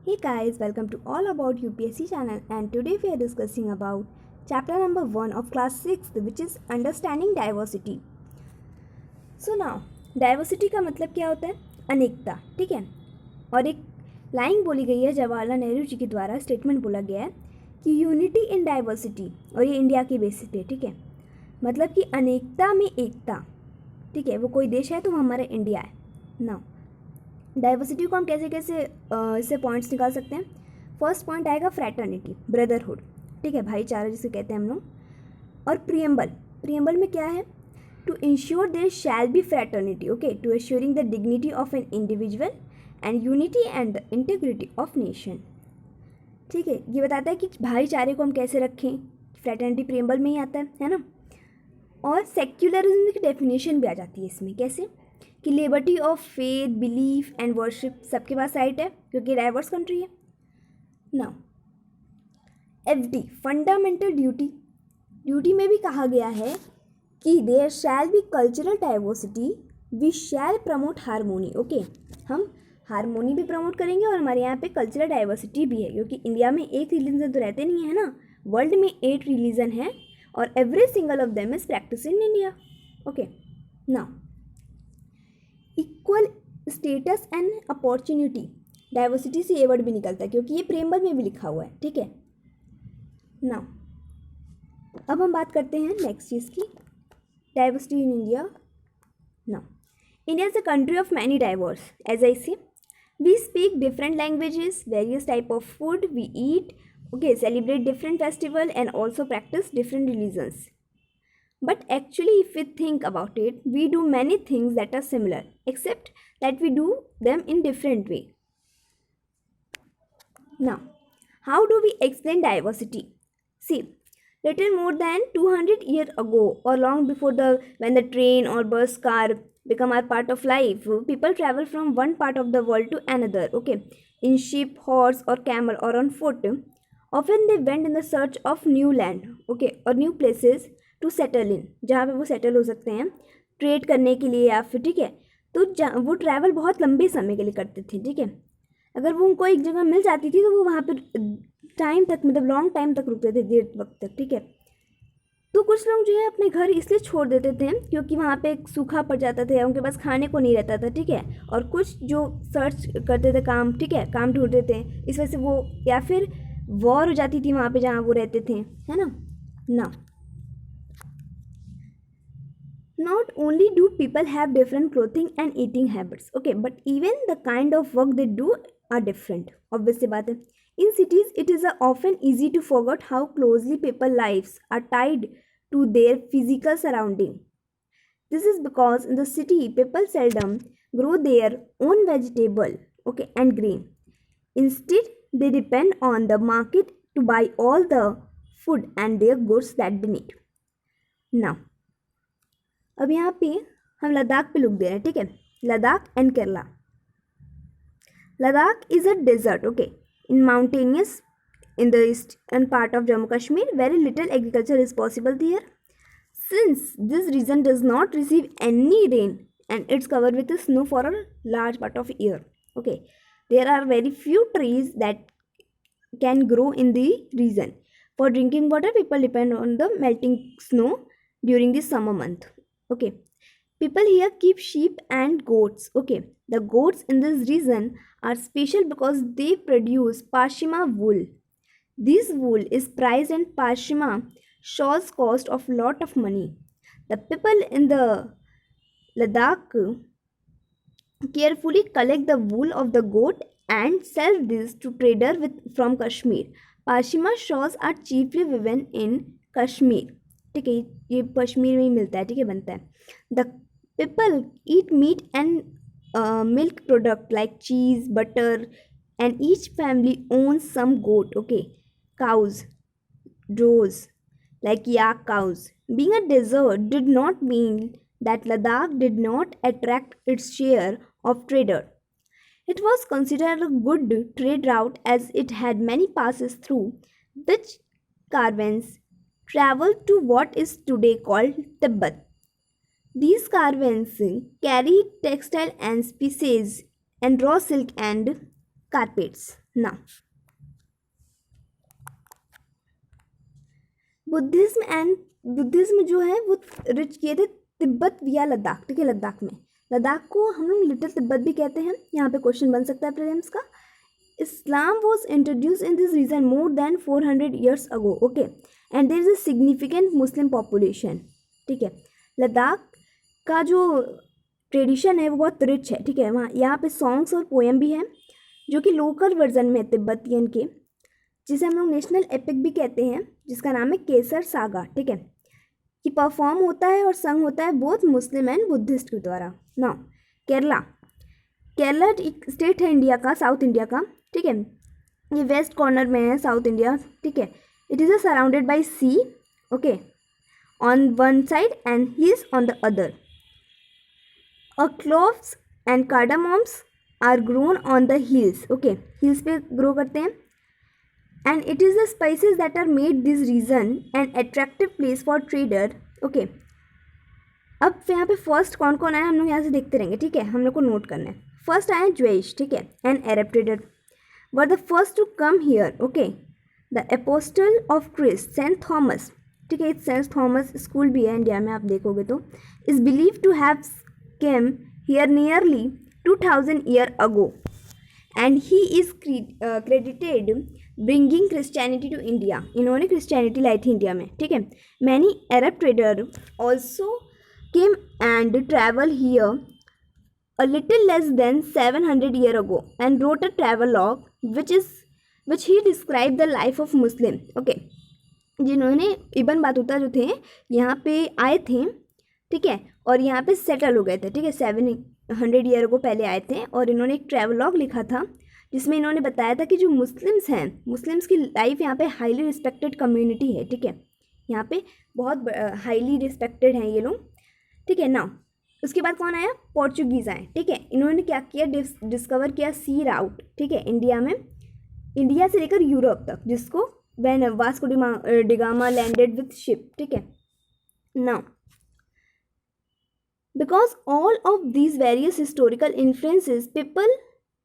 Hey guys, welcome to All About UPSC channel, and today we are discussing about chapter number 1 of class 6, which is understanding diversity. So now, diversity का मतलब क्या होता है? अनेकता, ठीक है। और एक लाइन बोली गई है जवाहरलाल नेहरू जी के द्वारा, स्टेटमेंट बोला गया है कि यूनिटी इन डाइवर्सिटी, और ये इंडिया के बेसिस पे, ठीक है। मतलब कि अनेकता में एकता, ठीक है। वो कोई देश है तो वो हमारा इंडिया है ना। डाइवर्सिटी को हम कैसे कैसे इससे पॉइंट्स निकाल सकते हैं। फर्स्ट पॉइंट आएगा फ्रैटर्निटी, ब्रदरहुड, ठीक है, भाईचारा जिसे कहते हैं हम लोग। और प्रियम्बल में क्या है? To ensure there shall be fraternity, okay, to assuring the dignity of an individual and unity and the integrity of nation, ठीक है। ये बताता है कि भाईचारे को हम कैसे रखें, फ्रैटर्निटी प्रियम्बल में ही आता है ना। और सेक्युलरिज्म की डेफिनेशन भी आ जाती है इसमें, कैसे कि liberty of faith, belief and worship सबके पास राइट है क्योंकि डाइवर्स कंट्री है ना। FD फंडामेंटल ड्यूटी में भी कहा गया है कि there shall be cultural diversity, we shall promote harmony, okay. हम हारमोनी भी प्रमोट करेंगे और हमारे यहाँ पे कल्चरल डाइवर्सिटी भी है क्योंकि इंडिया में एक रिलीजन तो रहते नहीं है ना, वर्ल्ड में 8 रिलीजन है और every single of them is practice in India, okay ना। Equal status and opportunity, diversity से ये वर्ड भी निकलता है क्योंकि ये प्रेमबल में भी लिखा हुआ है, ठीक है ना। अब हम बात करते हैं नेक्स्ट चीज़ की, डाइवर्सिटी इन इंडिया ना। India is a country of many diverse, as I see. We speak different languages, various type of food we eat, okay, celebrate different festival and also practice different religions. But actually, if we think about it, we do many things that are similar, except that we do them in different way. Now, how do we explain diversity? See, little more than 200 years ago, or long before when the train or bus car become our part of life, people travel from one part of the world to another, okay, in ship, horse or camel or on foot. Often they went in the search of new land, okay, or new places to settle in, जहाँ पे वो settle हो सकते हैं trade करने के लिए या फिर, ठीक है। तो वो ट्रैवल बहुत लंबे समय के लिए करते थे, ठीक है। अगर वो उनको एक जगह मिल जाती थी तो वो वहाँ पे टाइम तक, मतलब लॉन्ग टाइम तक रुकते थे, देर वक्त तक, ठीक है। तो कुछ लोग जो है अपने घर इसलिए छोड़ देते थे क्योंकि वहाँ पे सूखा पड़ जाता था या उनके पास खाने को नहीं रहता था, ठीक है। और कुछ जो सर्च करते थे काम, ठीक है, काम ढूंढते थे, इस वजह से वो, या फिर वॉर हो जाती थी वहाँ पे जहाँ वो रहते थे, है ना। Not only do people have different clothing and eating habits, okay, but even the kind of work they do are different. Obvious सी बात है. In cities, it is often easy to forget how closely people's lives are tied to their physical surrounding. This is because in the city, people seldom grow their own vegetable, okay, and grain. Instead, they depend on the market to buy all the food and their goods that they need. Now, अब यहाँ पे हम लद्दाख पे look दे रहे हैं, ठीक है। Ladakh and Kerala. Ladakh is a desert, okay, in mountainous in the eastern part of Jammu Kashmir. Very little agriculture is possible there since this region does not receive any rain and it's covered with snow for a large part of year, okay. There are very few trees that can grow in the region. For drinking water, people depend on the melting snow during the summer month, okay. People here keep sheep and goats, okay. The goats in this region are special because they produce pashmina wool. This wool is priced and pashmina shawls cost of lot of money. The people in the Ladakh carefully collect the wool of the goat and sell this to trader from Kashmir. Pashmina shawls are chiefly woven in Kashmir, ठीक है, ये कश्मीर में ही मिलता है, ठीक है, बनता है. The people eat meat and milk product like cheese, butter, and each family owns some goat, okay, cows, does, like yak cows. Being a desert did not mean that Ladakh did not attract its share of trader. It was considered a good trade route as it had many passes through which caravans traveled to what is today called Tibet. These caravans carried textile and spices and raw silk and carpets. Now, Buddhism जो है वो rich किए थे तिब्बत या लद्दाख. ठीक है, लद्दाख में. लद्दाख को हम लोग लिटिल तिब्बत भी कहते हैं. यहाँ पे क्वेश्चन बन सकता है प्रीलिम्स का. Islam was introduced in this region more than 400 years ago. Okay, and there is a significant Muslim population. ठीक है, लद्दाख का जो ट्रेडिशन है वो बहुत रिच है. ठीक है, वहाँ यहाँ पे सॉन्ग्स और पोएम भी हैं जो कि लोकल वर्जन में तिब्बतियन के, जिसे हम लोग नेशनल एपिक भी कहते हैं, जिसका नाम है केसर सागा. ठीक है, कि परफॉर्म होता है और संग होता है बोथ मुस्लिम एंड बुद्धिस्ट के द्वारा. नाउ, केरला. केरला एक स्टेट है इंडिया का, साउथ इंडिया का. ठीक है, ये वेस्ट कॉर्नर में है साउथ इंडिया. ठीक है, it is surrounded by sea. Okay, on one side and hills on the other. Cloves and cardamoms are grown on the hills. Okay, hills पे ग्रो करते हैं. And it is the spices that are made this region an attractive place for trader. Okay, अब यहाँ पे first कौन कौन आया हम लोग यहाँ से देखते रहेंगे. ठीक है, हम लोग को नोट करना है. फर्स्ट आए ज्वेश. ठीक है, an Arab trader were the first to come here. Okay, the apostle of Christ Saint Thomas. ठीक है, सेंट थॉमस स्कूल भी है इंडिया में, आप देखोगे तो. Is believe to have came here nearly 2000 year ago and he is credited bringing Christianity to India. इन्होंने Christianity लाई थी इंडिया में. ठीक है, many Arab trader also came and travel here a little less than 700 years ago and wrote a travelogue which he described the life of Muslim. Okay, जिन्होंने Ibn Battuta जो थे यहाँ पे आए थे. ठीक है, और यहाँ पे सेटल हो गए थे. ठीक है, 700 ईयर को पहले आए थे और इन्होंने एक ट्रैवलॉग लिखा था जिसमें इन्होंने बताया था कि जो मुस्लिम्स हैं, मुस्लिम्स की लाइफ यहाँ पे हाईली रिस्पेक्टेड कम्युनिटी है. ठीक है, यहाँ पे बहुत हाईली रिस्पेक्टेड हैं ये लोग. ठीक है, नाउ उसके बाद कौन आया? पोर्चुगीज़ आए. ठीक है, इन्होंने क्या किया? डिस्कवर किया सी राउट. ठीक है, इंडिया में, इंडिया से लेकर यूरोप तक, जिसको when Vasco da Gama landed with ship. ठीक है, now because all of these various historical influences people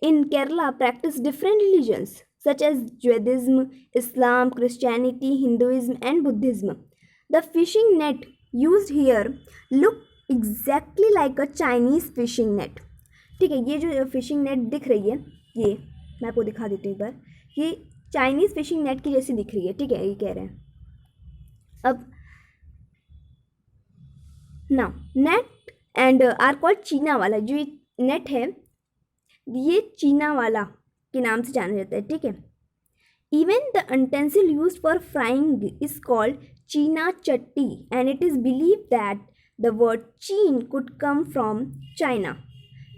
in Kerala practice different religions such as Judaism, Islam, Christianity, Hinduism and Buddhism. The fishing net used here look exactly like a Chinese fishing net. ठीक है, ये जो fishing net दिख रही है, ये मैं आपको दिखा देती हूँ एक बार. ये चाइनीज़ फिशिंग नेट की जैसी दिख रही है. ठीक है, ये कह रहे हैं. अब now net and are called cheena vala. जो ये नेट है ये चीना वाला के नाम से जाना जाता है. ठीक है, even the utensil used for frying is called cheena chatti and it is believe that the word cheen could come from China.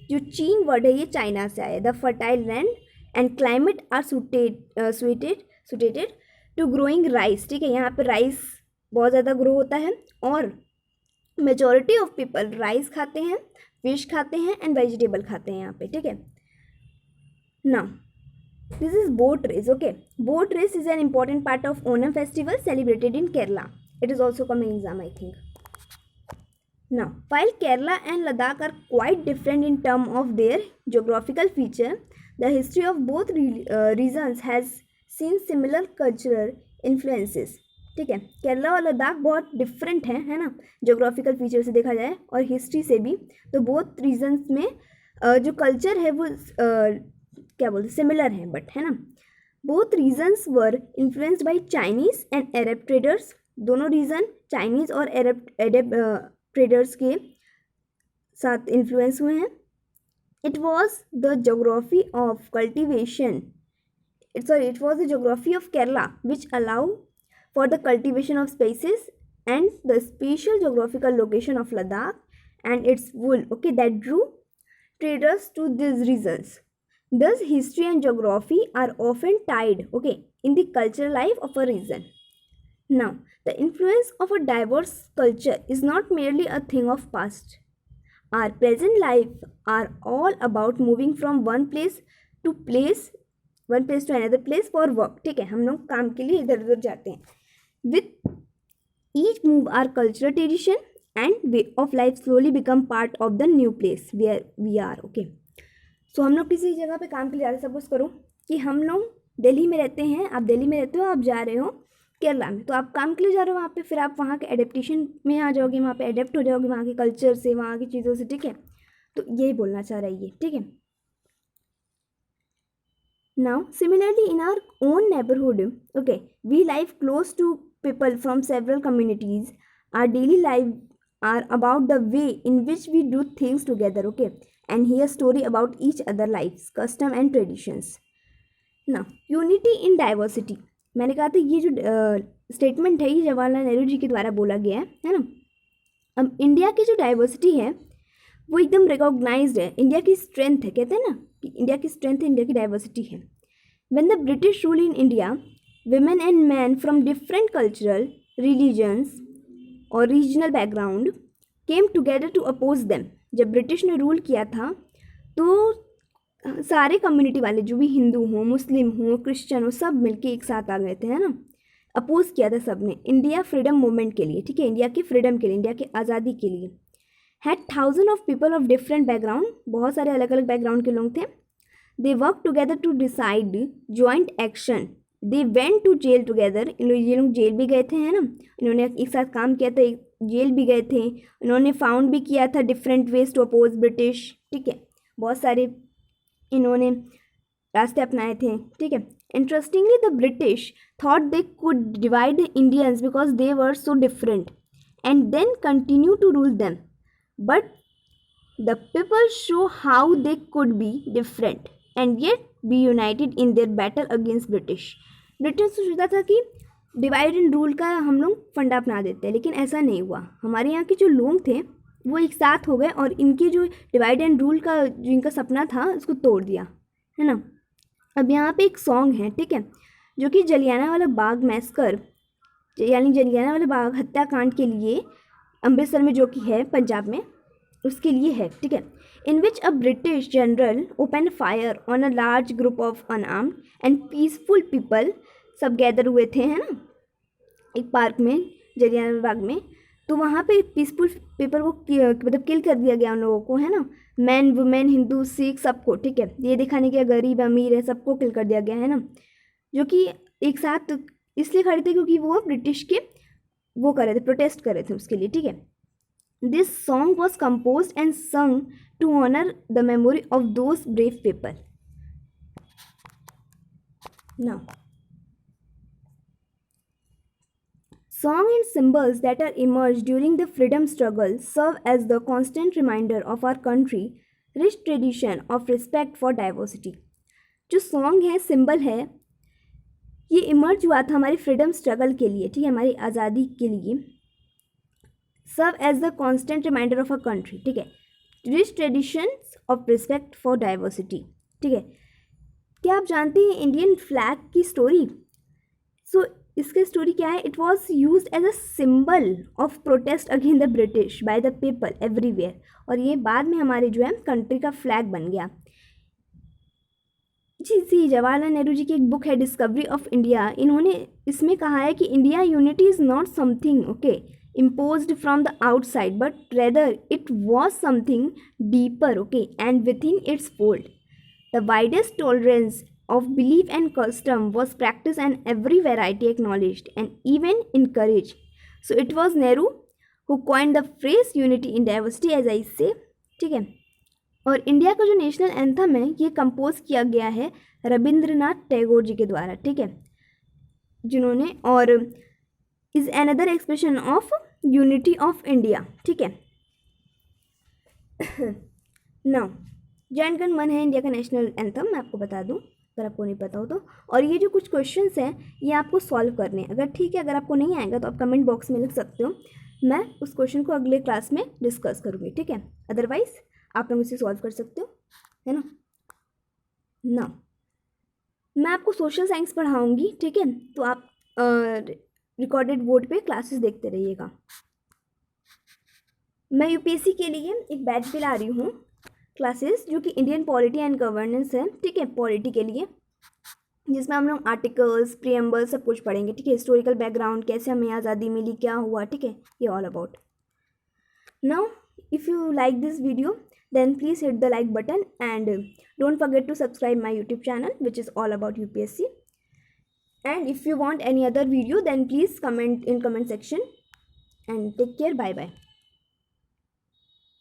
जो चीन वर्ड है ये चाइना से आया. The fertile land and climate are suited to growing rice. ठीक है, यहाँ पे राइस बहुत ज़्यादा ग्रो होता है और मेजॉरिटी ऑफ पीपल राइस खाते हैं, फिश खाते हैं एंड वेजिटेबल खाते हैं यहाँ पे. ठीक है, now this is boat race. Okay, boat race is an important part of Onam festival celebrated in Kerala. It is also coming exam I think. Now, while Kerala and Ladakh are quite different in terms of their geographical feature, the history of both regions has seen similar cultural influences. ठीक है, केरला और लद्दाख बहुत different है ना, geographical feature से देखा जाए और हिस्ट्री से भी. तो बोथ रीजन्स में जो कल्चर है वो क्या बोलते सिमिलर है, बट है ना. Both reasons were influenced by Chinese and Arab traders. दोनों रीजन चाइनीज़ और अरब ट्रेडर्स के साथ इन्फ्लुएंस हुए हैं. It was the geography of cultivation it was the geography of Kerala which allow for the cultivation of spices and the special geographical location of Ladakh and its wool. Okay, that drew traders to these regions. Thus, history and geography are often tied, okay, in the cultural life of a region. Now, the influence of a diverse culture is not merely a thing of past. Our present life are all about moving from one place to another place for work. ठीक है, हम लोग काम के लिए इधर उधर जाते हैं. With each move, our cultural tradition and way of life slowly become part of the new place where we are. Okay. सो हम लोग किसी जगह पे काम के लिए जा रहे हैं, सपोज करो कि हम लोग दिल्ली में रहते हैं, आप दिल्ली में रहते हो, आप जा रहे हो केरला में, तो आप काम के लिए जा रहे हो वहाँ पे, फिर आप वहाँ के एडेप्टेशन में आ जाओगे, वहाँ पे एडेप्ट हो जाओगे वहाँ के कल्चर से, वहाँ की चीज़ों से, ठीक है। तो यही बोलना चाह रहा है ये, ठीक है। Now similarly in our own neighbourhood, okay, we live close to people from several communities. Our daily life are about the way in which we do things together, okay, and hear story about each other lives, custom and traditions. Now unity in diversity, मैंने कहा था ये जो statement है ये जवाहरलाल नेहरू जी के द्वारा बोला गया है ना। अब इंडिया की जो डाइवर्सिटी है वो एकदम रिकॉग्नाइज्ड है, इंडिया की स्ट्रेंथ है, कहते हैं ना कि इंडिया की स्ट्रेंथ है, इंडिया की डाइवर्सिटी है। When the British rule in India, women and men from different cultural, religions और regional background came together to oppose them. जब ब्रिटिश ने रूल किया था तो सारे कम्युनिटी वाले जो भी हिंदू हों, मुस्लिम हों, क्रिश्चियन हो, सब मिलके एक साथ आ गए थे, है ना। अपोज किया था सब ने इंडिया फ्रीडम मूवमेंट के लिए, ठीक है, इंडिया की फ्रीडम के लिए, इंडिया की आज़ादी के लिए। Had thousand of people of different background, बहुत सारे अलग अलग बैकग्राउंड के लोग थे। They work together to decide joint action, they went to jail together, ये लोग जेल भी गए थे, है ना, इन्होंने एक साथ काम किया था, जेल भी गए थे, इन्होंने फाउंड भी किया था different ways to oppose British, ठीक है, बहुत सारे इन्होंने रास्ते अपनाए थे, ठीक है। Interestingly the British thought they could divide the Indians because they were so different and then continue to rule them, but the people show how they could be different and yet be united in their battle against British. British सोचता था कि divide and rule का हम लोग फंडा अपना देते हैं, लेकिन ऐसा नहीं हुआ। हमारे यहाँ के जो लोग थे वो एक साथ हो गए और इनके जो डिवाइड एंड रूल का जो इनका सपना था उसको तोड़ दिया, है ना। अब यहाँ पे एक सॉन्ग है, ठीक है, जो कि जलियांवाला बाग मैसकर यानी जलियांवाला बाग हत्याकांड के लिए अमृतसर में जो कि है पंजाब में, उसके लिए है, ठीक है। In which a British general opened fire on a large group of unarmed and peaceful people, सब गैदर हुए थे, है ना, एक पार्क में जलियांवाला बाग में। तो वहाँ पे पीसफुल पीपल को मतलब किल कर दिया गया उन लोगों को, है ना, मैन वुमेन हिंदू सिख सबको, ठीक है, ये दिखाने के गरीब अमीर है सबको किल कर दिया गया, है ना, जो कि एक साथ इसलिए खड़े थे क्योंकि वो ब्रिटिश के वो कर रहे थे, प्रोटेस्ट कर रहे थे उसके लिए, ठीक है। This song was composed and sung to honor the memory of those brave people. Now, song and symbols that are emerged during the freedom struggle serve as the constant reminder of our country rich tradition of respect for diversity. जो song है, symbol है, ये emerge हुआ था हमारी freedom struggle के लिए, ठीक है, हमारी आज़ादी के लिए। Serve as the constant reminder of a country, ठीक है, rich traditions of respect for diversity, ठीक है। क्या आप जानते हैं इंडियन फ्लैग की स्टोरी? सो इसकी स्टोरी क्या है? It was use as a symbol of protest against the British by the people everywhere, और ये बाद में हमारे जो है कंट्री का फ्लैग बन गया। जी जवाहरलाल नेहरू जी की एक बुक है डिस्कवरी ऑफ इंडिया, इन्होंने इसमें कहा है कि India unity is not something okay imposed from the outside, but rather it was something deeper, okay, and within its fold. The widest tolerance of belief and custom was practiced and every variety acknowledged and even encouraged. So it was Nehru who coined the phrase unity in diversity, as I say, ठीक है। और India का जो national anthem है ये compose किया गया है रविंद्रनाथ टैगोर जी के द्वारा, ठीक है, जिन्होंने, और is another expression of unity of India, ठीक है। नाउ जन गण मन है इंडिया का नेशनल एंथम, मैं आपको बता दूं अगर आपको नहीं पता हो तो। और ये जो कुछ क्वेश्चंस हैं ये आपको सॉल्व करने हैं, अगर ठीक है, अगर आपको नहीं आएगा तो आप कमेंट बॉक्स में लिख सकते हो, मैं उस क्वेश्चन को अगले क्लास में डिस्कस करूँगी, ठीक है। अदरवाइज आप लोग इसे सॉल्व कर सकते हो, है ना। नाउ मैं आपको सोशल साइंस पढ़ाऊँगी, ठीक है, तो आप रिकॉर्डेड बोर्ड पे क्लासेस देखते रहिएगा। मैं यूपीएससी के लिए एक बैच भी ला रही हूँ क्लासेस, जो कि इंडियन पॉलिटी एंड गवर्नेंस है, ठीक है, पॉलिटी के लिए, जिसमें हम लोग आर्टिकल्स प्रीएम्बल सब कुछ पढ़ेंगे, ठीक है, हिस्टोरिकल बैकग्राउंड, कैसे हमें आज़ादी मिली, क्या हुआ, ठीक है, ये all about. Now if you like this video then please hit the like button, and don't forget to subscribe my YouTube channel, which is all about UPSC. And if you want any other video, then please comment in comment section, and take care. Bye bye.